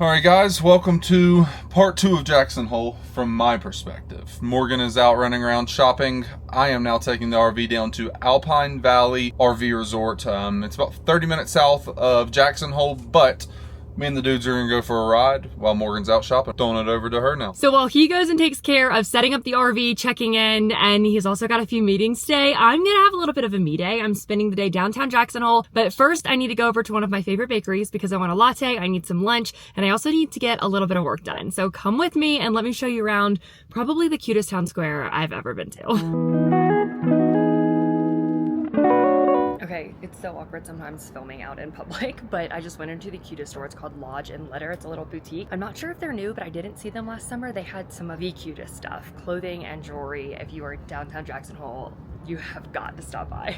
Alright guys, welcome to part 2 of Jackson Hole from my perspective. Morgan is out running around shopping. I am now taking the RV down to Alpine Valley RV Resort. It's about 30 minutes south of Jackson Hole, but me and the dudes are gonna go for a ride while Morgan's out shopping. Throwing it over to her now. So while he goes and takes care of setting up the RV, checking in, and he's also got a few meetings today, I'm gonna have a little bit of a me day. I'm spending the day downtown Jackson Hole, but first I need to go over to one of my favorite bakeries because I want a latte, I need some lunch, and I also need to get a little bit of work done. So come with me and let me show you around probably the cutest town square I've ever been to. Okay, it's so awkward sometimes filming out in public, but I just went into the cutest store. It's called Lodge and Letter. It's a little boutique. I'm not sure if they're new, but I didn't see them last summer. They had some of the cutest stuff, clothing and jewelry. If you are downtown Jackson Hole, you have got to stop by.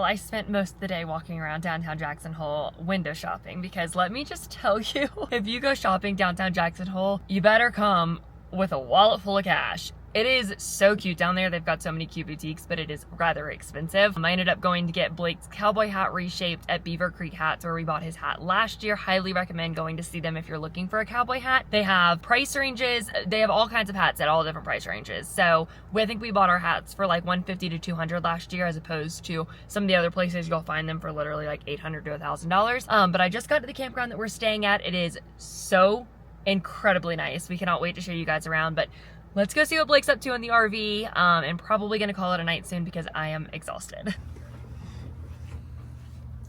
I spent most of the day walking around downtown Jackson Hole window shopping because let me just tell you, if you go shopping downtown Jackson Hole, you better come with a wallet full of cash. It is so cute down there. They've got so many cute boutiques, but it is rather expensive. I ended up going to get Blake's cowboy hat reshaped at Beaver Creek Hats, where we bought his hat last year. Highly recommend going to see them if you're looking for a cowboy hat. They have price ranges. They have all kinds of hats at all different price ranges. So I think we bought our hats for like $150 to $200 last year, as opposed to some of the other places you'll find them for literally like $800 to $1,000. But I just got to the campground that we're staying at. It is so incredibly nice. We cannot wait to show you guys around, but let's go see what Blake's up to in the RV, and probably gonna call it a night soon because I am exhausted.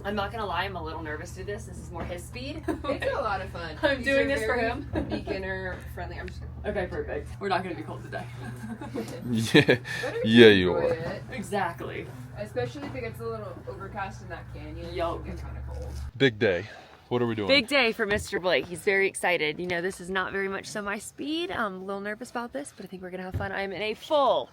I'm not gonna lie, I'm a little nervous to do this. This is more his speed. It's a lot of fun. I'm doing this for him. Beginner friendly. I'm just gonna... Okay, perfect. We're not gonna be cold today. Yeah, you are. It. Exactly. Especially if it gets a little overcast in that canyon. Yup. It gets kind of cold. Big day. What are we doing? Big day for Mr. Blake. He's very excited. You know, this is not very much so my speed. I'm a little nervous about this, but I think we're gonna have fun. I'm in a full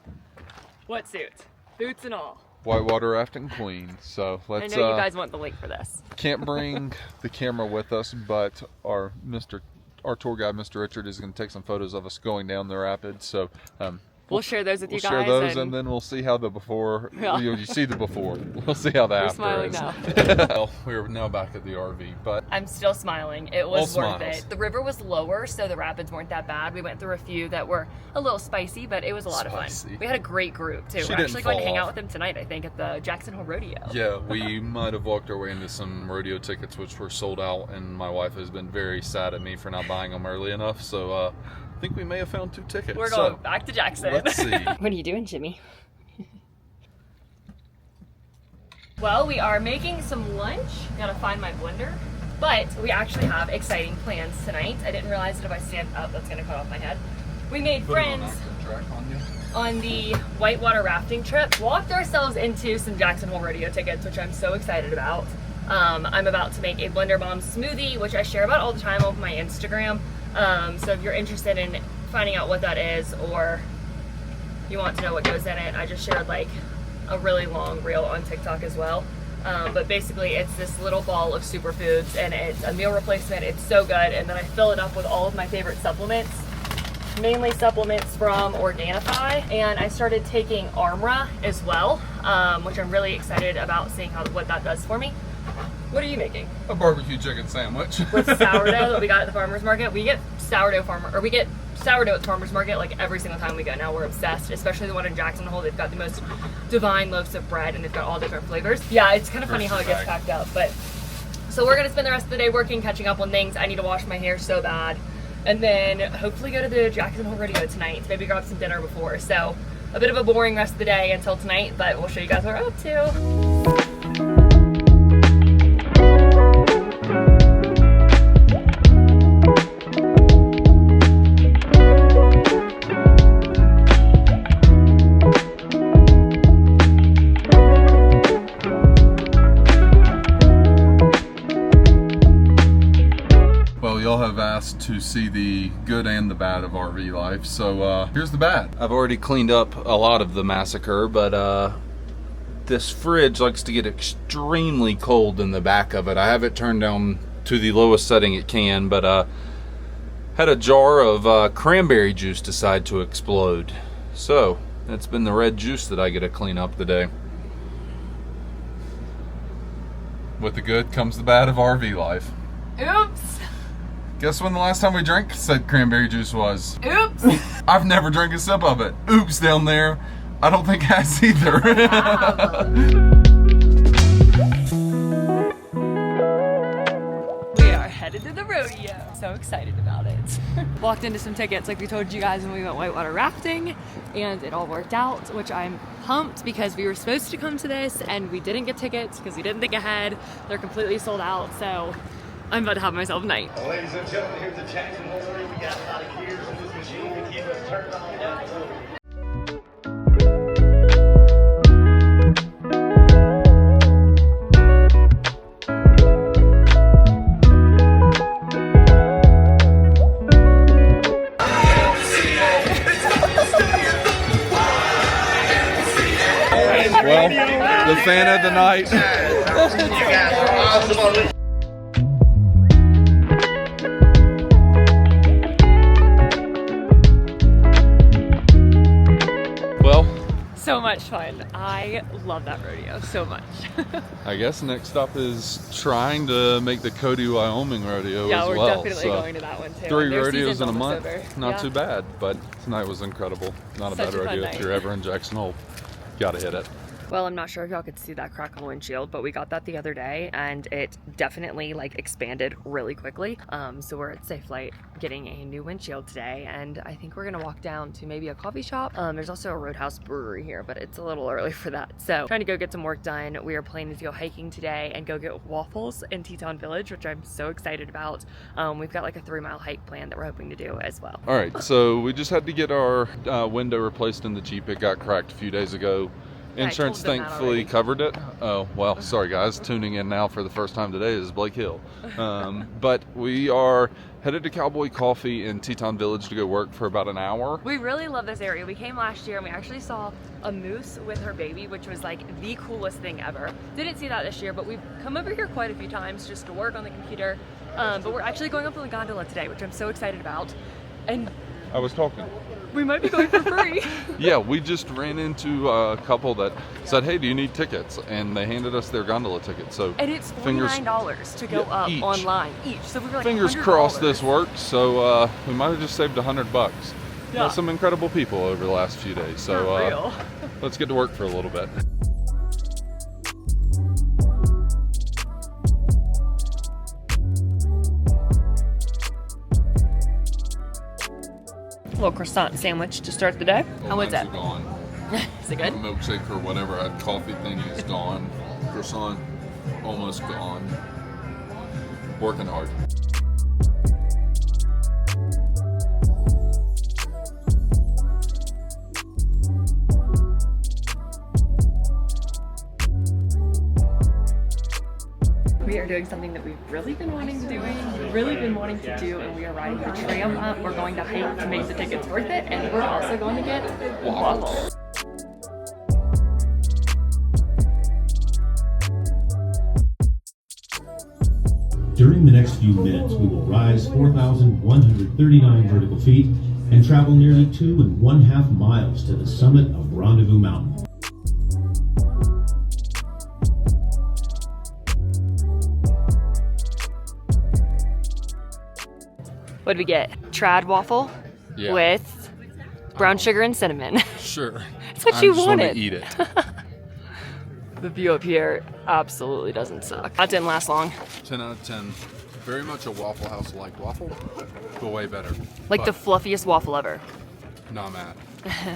wetsuit, boots and all. Whitewater rafting queen. So let's. I know you guys want the link for this. Can't bring the camera with us, but our tour guide, Mr. Richard, is going to take some photos of us going down the rapids. So we'll share those with you guys. We'll share those, and then we'll see how the before. Yeah. You see the before. We'll see how the You're after smiling is. now. Well, we're now back at the RV, but I'm still smiling. It was all worth smiles. it. The river was lower, so the rapids weren't that bad. We went through a few that were a little spicy, but it was a lot of fun. We had a great group too. We're actually going to hang out with them tonight, I think, at the Jackson Hole Rodeo. Yeah, we might have walked our way into some rodeo tickets, which were sold out, and my wife has been very sad at me for not buying them early enough. So I think we may have found 2 tickets. We're going back to Jackson. Let's see. What are you doing, Jimmy? Well, we are making some lunch. Gotta find my blender. But we actually have exciting plans tonight. I didn't realize that if I stand up, that's gonna cut off my head. We made friends on the Whitewater rafting trip. Walked ourselves into some Jackson Hole Rodeo tickets, which I'm so excited about. I'm about to make a Blender Bomb smoothie, which I share about all the time over my Instagram. So if you're interested in finding out what that is, or you want to know what goes in it, I just shared like a really long reel on TikTok as well. But basically it's this little ball of superfoods, and it's a meal replacement. It's so good. And then I fill it up with all of my favorite supplements, mainly supplements from Organifi. And I started taking Armra as well, which I'm really excited about seeing what that does for me. What are you making? A barbecue chicken sandwich. With sourdough that we got at the farmer's market. We get sourdow at the farmer's market like every single time we go now. We're obsessed, especially the one in Jackson Hole. They've got the most divine loaves of bread, and they've got all different flavors. Yeah, it's kind of funny how it gets packed up. But so we're gonna spend the rest of the day working, catching up on things. I need to wash my hair so bad, and then hopefully go to the Jackson Hole Rodeo tonight. Maybe grab some dinner before. So a bit of a boring rest of the day until tonight, but we'll show you guys what we're up to. Y'all have asked to see the good and the bad of RV life, so here's the bad. I've already cleaned up a lot of the massacre, but this fridge likes to get extremely cold in the back of it. I have it turned down to the lowest setting it can, but had a jar of cranberry juice decide to explode. So it's been the red juice that I get to clean up today. With the good comes the bad of RV life. Oops. Guess when the last time we drank said cranberry juice was? Oops. I've never drank a sip of it. Oops down there. I don't think has either. We are headed to the rodeo. So excited about it. Walked into some tickets like we told you guys when we went whitewater rafting, and it all worked out, which I'm pumped because we were supposed to come to this and we didn't get tickets because we didn't think ahead. They're completely sold out, so I'm about to have myself a night. Well, ladies and gentlemen, here's the Jackson Hole Rodeo. We got a lot of gears in this machine to keep us turned on down the road. Well, the fan of the night. You guys are awesome. Well, So much fun. I love that rodeo so much. I guess next stop is trying to make the Cody, Wyoming rodeo Yeah, as we're well. definitely So, going to that one too. 3 Their rodeos season's in a almost month. over. Not Yeah. too bad, but tonight was incredible. Not a Such bad a fun rodeo night. if you're ever in Jackson Hole. Gotta hit it. Well, I'm not sure if y'all could see that crack on the windshield, but we got that the other day and it definitely like expanded really quickly. So we're at Safe Flight getting a new windshield today, and I think we're gonna walk down to maybe a coffee shop. There's also a Roadhouse brewery here, but it's a little early for that. So trying to go get some work done. We are planning to go hiking today and go get waffles in Teton Village, which I'm so excited about. We've got like a 3-mile hike plan that we're hoping to do as well. All right, so we just had to get our window replaced in the Jeep. It got cracked a few days ago. I Insurance told them that thankfully already. covered it. Oh, well, sorry guys. Tuning in now for the first time today is Blake Hill. But we are headed to Cowboy Coffee in Teton Village to go work for about an hour. We really love this area. We came last year and we actually saw a moose with her baby, which was like the coolest thing ever. Didn't see that this year, but we've come over here quite a few times just to work on the computer. But we're actually going up on the gondola today, which I'm so excited about. And I was talking. we might be going for free. Yeah, we just ran into a couple that said, hey, do you need tickets? And they handed us their gondola tickets. So And it's fingers- $49 to go Yeah, up each. online each. So we were like, fingers $100. crossed this works. So we might have just saved $100. Yeah. Met some incredible people over the last few days. So For real. let's get to work for a little bit. Little croissant sandwich to start the day. How was it? Gone. Is it good? Milkshake or whatever, a coffee thing is gone. Croissant, almost gone. Working hard. We are doing something that we've really been wanting to do, and we are riding the tram up. We're going to hike to make the tickets worth it, and we're also going to get waffles. During the next few minutes, we will rise 4,139 vertical feet and travel nearly 2.5 miles to the summit of Rendezvous Mountain. What did we get? Trad waffle with brown sugar and cinnamon. Sure. That's what you wanted. I just want to eat it. The view up here absolutely doesn't suck. That didn't last long. 10 out of 10. Very much a Waffle House-like waffle, but way better. Like the fluffiest waffle ever. Nah, Matt.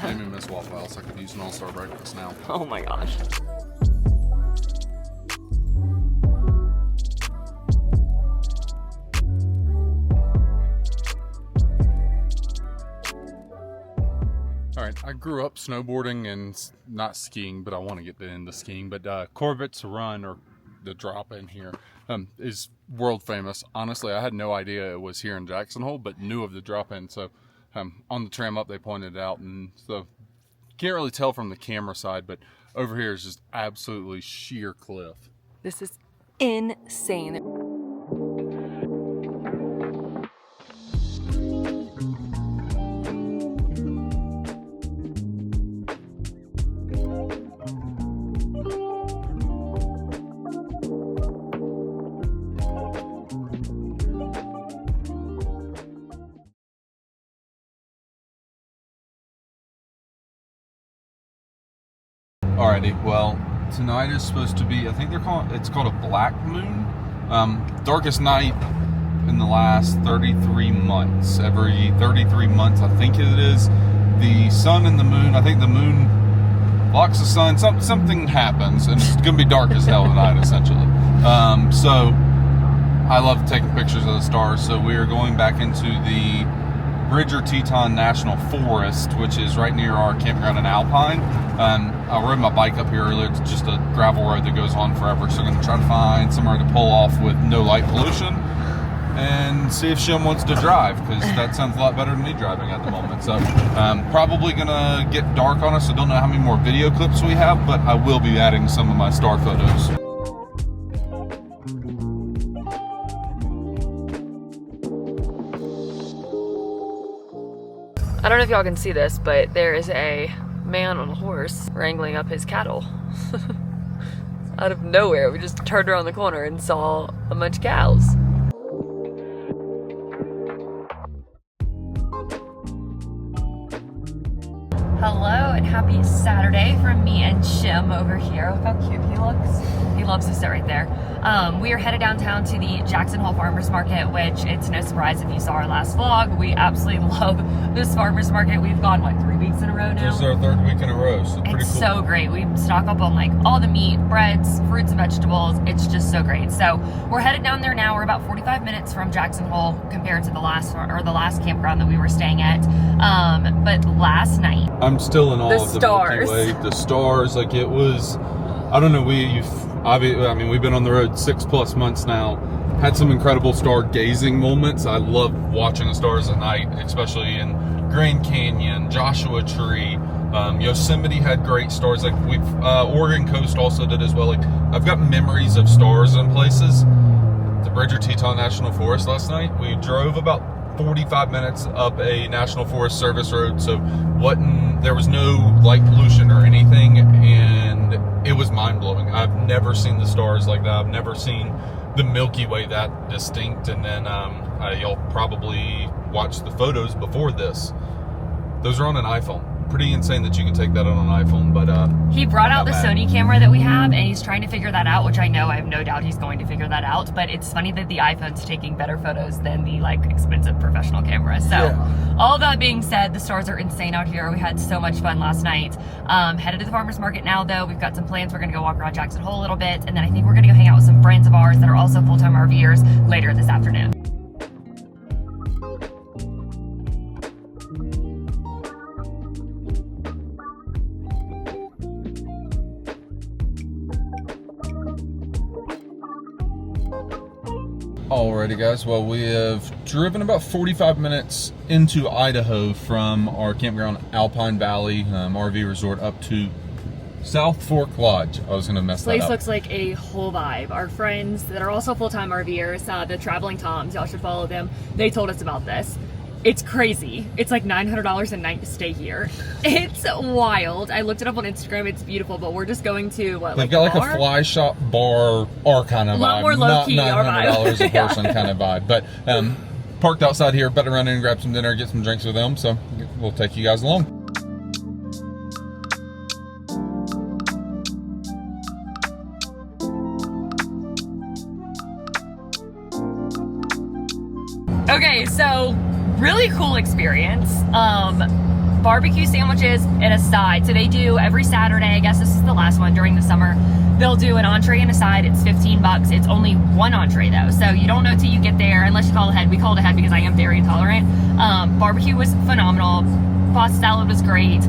Made me miss Waffle House. I could use an all-star breakfast now. Oh my gosh. All right, I grew up snowboarding and not skiing, but I want to get into skiing. But Corbet's Run, or the drop in here, is world famous. Honestly, I had no idea it was here in Jackson Hole, but knew of the drop in. So on the tram up, they pointed it out, and so Can't really tell from the camera side, but over here is just absolutely sheer cliff. This is insane. Alrighty, well, tonight is supposed to be, I think it's called a black moon. Darkest night in the last 33 months. Every 33 months, I think it is. The sun and the moon, I think the moon blocks the sun. Something happens, and it's going to be dark as hell tonight, essentially. So, I love taking pictures of the stars, so we are going back into the Grand Teton National Forest, which is right near our campground in Alpine. I rode my bike up here earlier. It's just a gravel road that goes on forever, so I'm going to try to find somewhere to pull off with no light pollution and see if Shim wants to drive, because that sounds a lot better than me driving at the moment. So probably going to get dark on us. I don't know how many more video clips we have, but I will be adding some of my star photos. I don't know if y'all can see this, but there is a man on a horse wrangling up his cattle. Out of nowhere, we just turned around the corner and saw a bunch of cows. Hello and happy Saturday from me and Shim over here. Look how cute he looks. He loves to sit right there. We are headed downtown to the Jackson Hole Farmers Market, which it's no surprise if you saw our last vlog. We absolutely love this farmers market. We've gone, what, 3 weeks in a row now? This is our 3rd week in a row, so pretty cool. It's so great. We stock up on like all the meat, breads, fruits and vegetables. It's just so great. So we're headed down there now. We're about 45 minutes from Jackson Hole compared to the last campground that we were staying at. But last night, I'm still in awe of the stars. Milky Way, the stars. Like, it was, I don't know, we've been on the road 6+ months now, had some incredible stargazing moments. I love watching the stars at night, especially in Grand Canyon, Joshua Tree, Yosemite had great stars. Like, Oregon Coast also did as well. Like, I've got memories of stars in places. The Grand Teton National Forest last night, we drove about 45 minutes up a National Forest Service road, so there was no light pollution or anything, and it was mind-blowing. I've never seen the stars like that. I've never seen the Milky Way that distinct. And then y'all probably watched the photos before this. Those are on an iPhone. Pretty insane that you can take that on an iPhone, but he brought out the Sony camera that we have, and he's trying to figure that out, which I know, I have no doubt he's going to figure that out. But it's funny that the iPhone's taking better photos than the like expensive professional camera. So yeah. All that being said, the stars are insane out here. We had so much fun last night. Headed to the farmers market now, though. We've got some plans. We're gonna go walk around Jackson Hole a little bit, and then I think we're gonna go hang out with some friends of ours that are also full-time RVers later this afternoon. Alrighty guys, well, we have driven about 45 minutes into Idaho from our campground Alpine Valley RV Resort up to South Fork Lodge. I was going to mess that up. This place looks like a whole vibe. Our friends that are also full-time RVers, the Traveling Toms, y'all should follow them. They told us about this. It's crazy. It's like $900 a night to stay here. It's wild. I looked it up on Instagram. It's beautiful, but we're just going to what? They've got like a fly shop bar kind of vibe. A lot more low-key, not $900 a person kind of vibe. But parked outside here, better run in and grab some dinner, get some drinks with them. So we'll take you guys along. Okay, so really cool experience. Barbecue sandwiches and a side. So they do every Saturday, I guess this is the last one during the summer, they'll do an entree and a side. It's $15. It's only one entree though, so you don't know till you get there unless you call ahead. We called ahead because I am very intolerant. Barbecue was phenomenal. Pasta salad was great.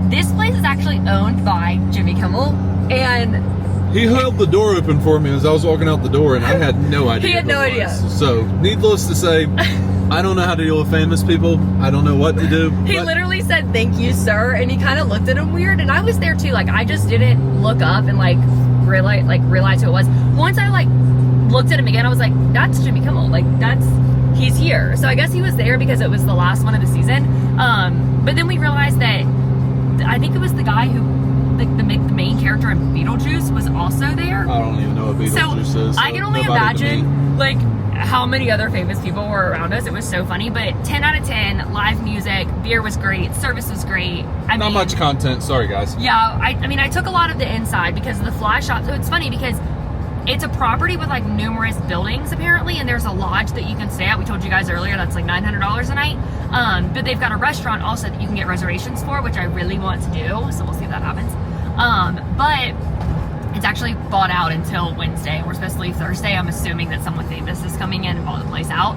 This place is actually owned by Jimmy Kimmel, and He held the door open for me as I was walking out the door, and I had no idea. He had no who it idea. was. So, needless to say, I don't know how to deal with famous people. I don't know what to do. He literally said, "Thank you, sir," and he kind of looked at him weird, and I was there too. Like, I just didn't look up and like realize who it was. Once I like looked at him again, I was like, "That's Jimmy Kimmel. Like, he's here." So I guess he was there because it was the last one of the season. But then we realized that I think it was the guy who, like, the main character in Beetlejuice was also there. I don't even know what Beetlejuice is. So I can only imagine like how many other famous people were around us. It was so funny. But 10 out of 10, live music, beer was great, service was great. Not much content. Sorry, guys. Yeah, I mean, I took a lot of the inside because of the fly shop. So it's funny because it's a property with like numerous buildings apparently, and there's a lodge that you can stay at. We told you guys earlier that's like $900 a night. But they've got a restaurant also that you can get reservations for, which I really want to do. So we'll see if that happens. But it's actually bought out until Wednesday. We're supposed to leave Thursday. I'm assuming that someone famous is coming in and bought the place out.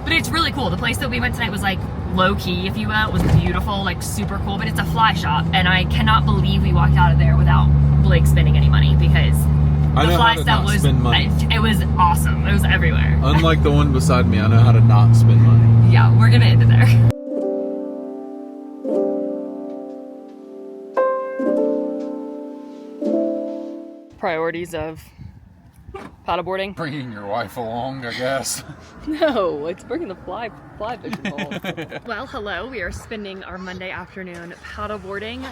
But it's really cool. The place that we went tonight was like low key, if you will. It was beautiful, like super cool. But it's a fly shop, and I cannot believe we walked out of there without Blake spending any money because I know how to not spend money. It was awesome. It was everywhere. Unlike the one beside me, I know how to not spend money. Yeah, we're gonna end it there. Priorities of paddleboarding. Bringing your wife along, I guess. No, it's bringing the fly fishing pole. Well, hello. We are spending our Monday afternoon paddleboarding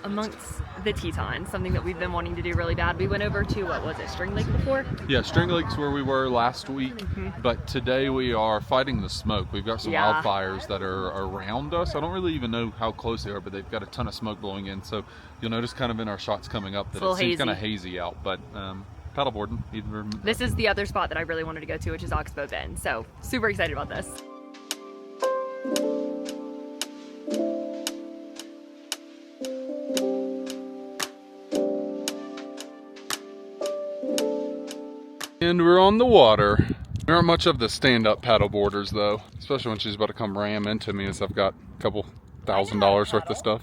amongst the Tetons, something that we've been wanting to do really bad. We went over to, what was it, String Lake before? Yeah, String Lake's where we were last week, but today we are fighting the smoke. We've got some wildfires that are around us. I don't really even know how close they are, but they've got a ton of smoke blowing in, so you'll notice kind of in our shots coming up that it seems kind of hazy out, but paddleboarding. This is the other spot that I really wanted to go to, which is Oxbow Bend, so super excited about this. And we're on the water. We aren't much of the stand-up paddleboarders though, especially when she's about to come ram into me as I've got a couple $1,000 worth of stuff.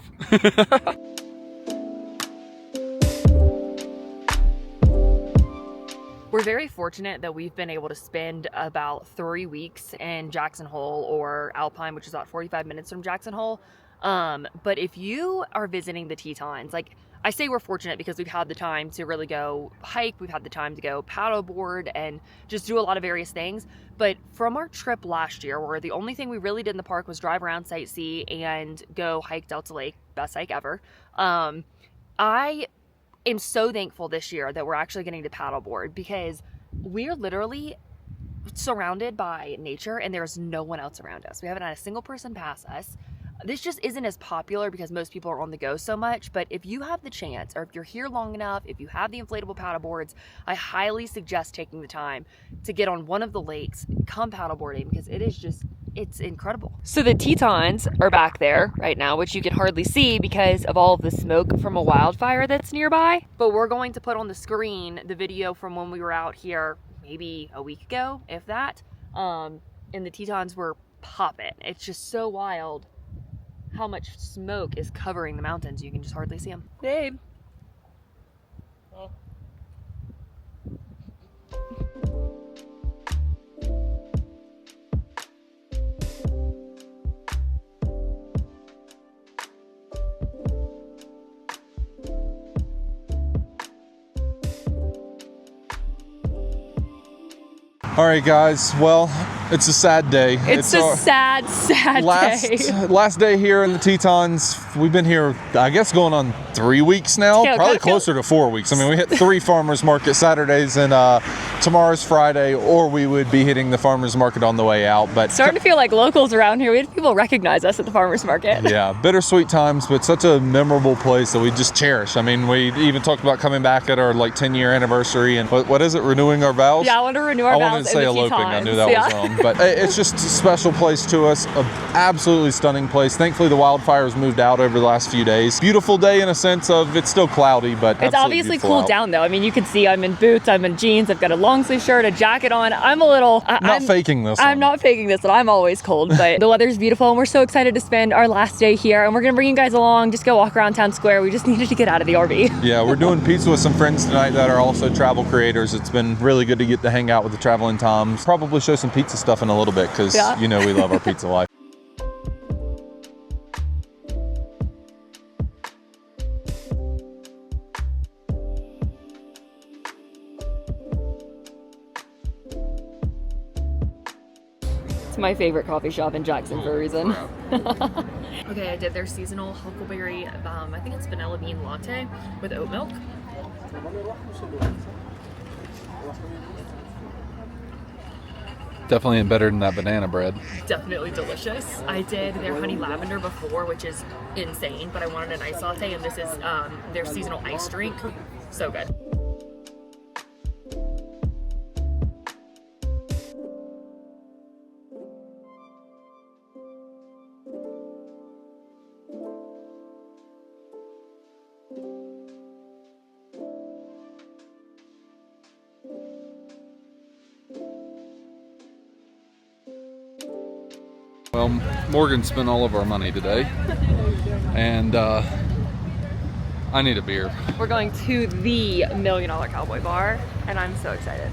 We're very fortunate that we've been able to spend about 3 weeks in Jackson Hole or Alpine, which is about 45 minutes from Jackson Hole. But if you are visiting the Tetons, like, I say we're fortunate because we've had the time to really go hike, we've had the time to go paddleboard and just do a lot of various things. But from our trip last year, where the only thing we really did in the park was drive around, sightsee, and go hike Delta Lake, best hike ever, I am so thankful this year that we're actually getting to paddleboard because we're literally surrounded by nature and there's no one else around us. We haven't had a single person pass us. This just isn't as popular because most people are on the go so much, but if you have the chance, or if you're here long enough, if you have the inflatable paddleboards, I highly suggest taking the time to get on one of the lakes, come paddleboarding, because it's incredible. So the Tetons are back there right now, which you can hardly see because of all of the smoke from a wildfire that's nearby. But we're going to put on the screen the video from when we were out here maybe a week ago, if that, and the Tetons were popping. It's just so wild how much smoke is covering the mountains. You can just hardly see them. Babe. Oh. All right, guys. Well, it's a sad day. It's a sad day. Last day here in the Tetons. We've been here, I guess, going on 3 weeks now. Yeah, probably closer to 4 weeks. I mean, we hit 3 farmers market Saturdays, and tomorrow's Friday, or we would be hitting the farmers market on the way out. But starting to feel like locals around here. We had people recognize us at the farmers market. Yeah, bittersweet times, but such a memorable place that we just cherish. I mean, we even talked about coming back at our like 10-year anniversary, and what is it? Renewing our vows. Yeah, I want to renew our vows. I wanted to say eloping. I knew that was wrong. but it's just a special place to us. An absolutely stunning place. Thankfully, the wildfires moved out over the last few days. Beautiful day in a sense of it's still cloudy, but it's obviously cooled down though. I mean, you can see I'm in boots, I'm in jeans, I've got a long sleeve shirt, a jacket on. I'm a little... I'm faking this. I'm not faking this, but I'm always cold, but the weather's beautiful and we're so excited to spend our last day here, and we're gonna bring you guys along, just go walk around town square. We just needed to get out of the RV. Yeah, we're doing pizza with some friends tonight that are also travel creators. It's been really good to get to hang out with the Traveling Toms. Probably show some pizza stuff in a little bit because you know we love our pizza life. It's my favorite coffee shop in Jackson for a reason. Okay, I did their seasonal huckleberry, I think it's vanilla bean latte with oat milk. Definitely better than that banana bread. Definitely delicious. I did their honey lavender before, which is insane, but I wanted an ice latte, and this is their seasonal ice drink. So good. Well, Morgan spent all of our money today, and I need a beer. We're going to the $1 Million Cowboy Bar, and I'm so excited.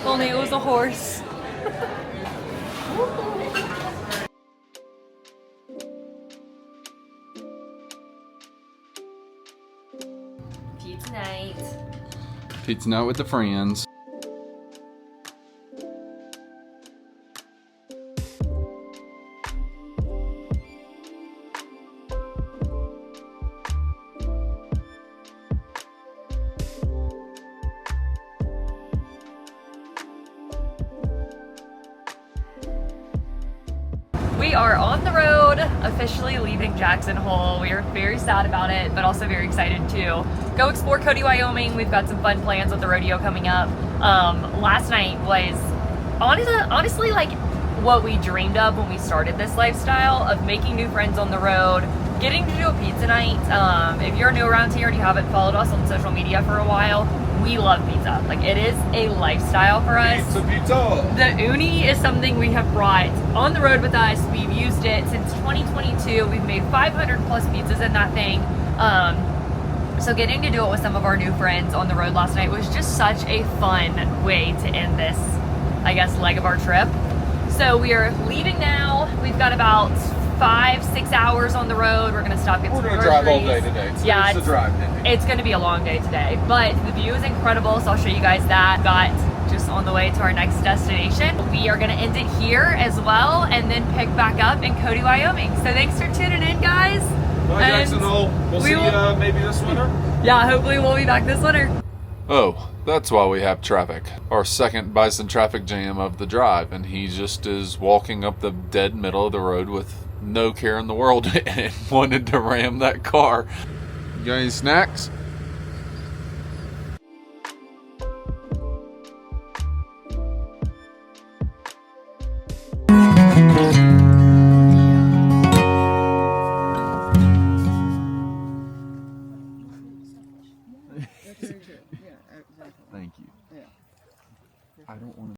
Only it was a horse. Pizza night. Pizza night with the friends. We are on the road, officially leaving Jackson Hole. We are very sad about it, but also very excited to go explore Cody, Wyoming. We've got some fun plans with the rodeo coming up. Last night was honestly like what we dreamed of when we started this lifestyle of making new friends on the road, getting to do a pizza night. If you're new around here and you haven't followed us on social media for a while, we love pizza. Like, it is a lifestyle for us. Pizza. The uni is something we have brought on the road with us. We've used it since 2022. We've made 500 plus pizzas in that thing. So getting to do it with some of our new friends on the road last night was just such a fun way to end this, I guess, leg of our trip. So we are leaving now. We've got about 5-6 hours on the road. We're gonna stop, get some groceries. We're gonna drive all day today. Yeah, it's a drive day. It's gonna be a long day today, but the view is incredible, so I'll show you guys that. Got just on the way to our next destination. We are gonna end it here as well, and then pick back up in Cody, Wyoming. So thanks for tuning in, guys. Bye, Jackson Hole. We'll see you maybe this winter. Yeah, hopefully we'll be back this winter. Oh, that's why we have traffic. Our second bison traffic jam of the drive, and he just is walking up the dead middle of the road with no care in the world and wanted to ram that car. You got any snacks? Thank you. I don't want to